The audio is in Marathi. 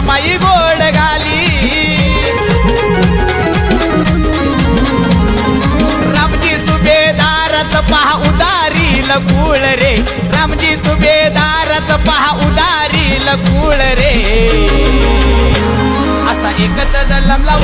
रमाई गोड घाली रामजी सुभेदारच पहा उदारी लकुळ रे रामजी सुभेदारच पहा उदारी लकुळ रे असा एकच जलमला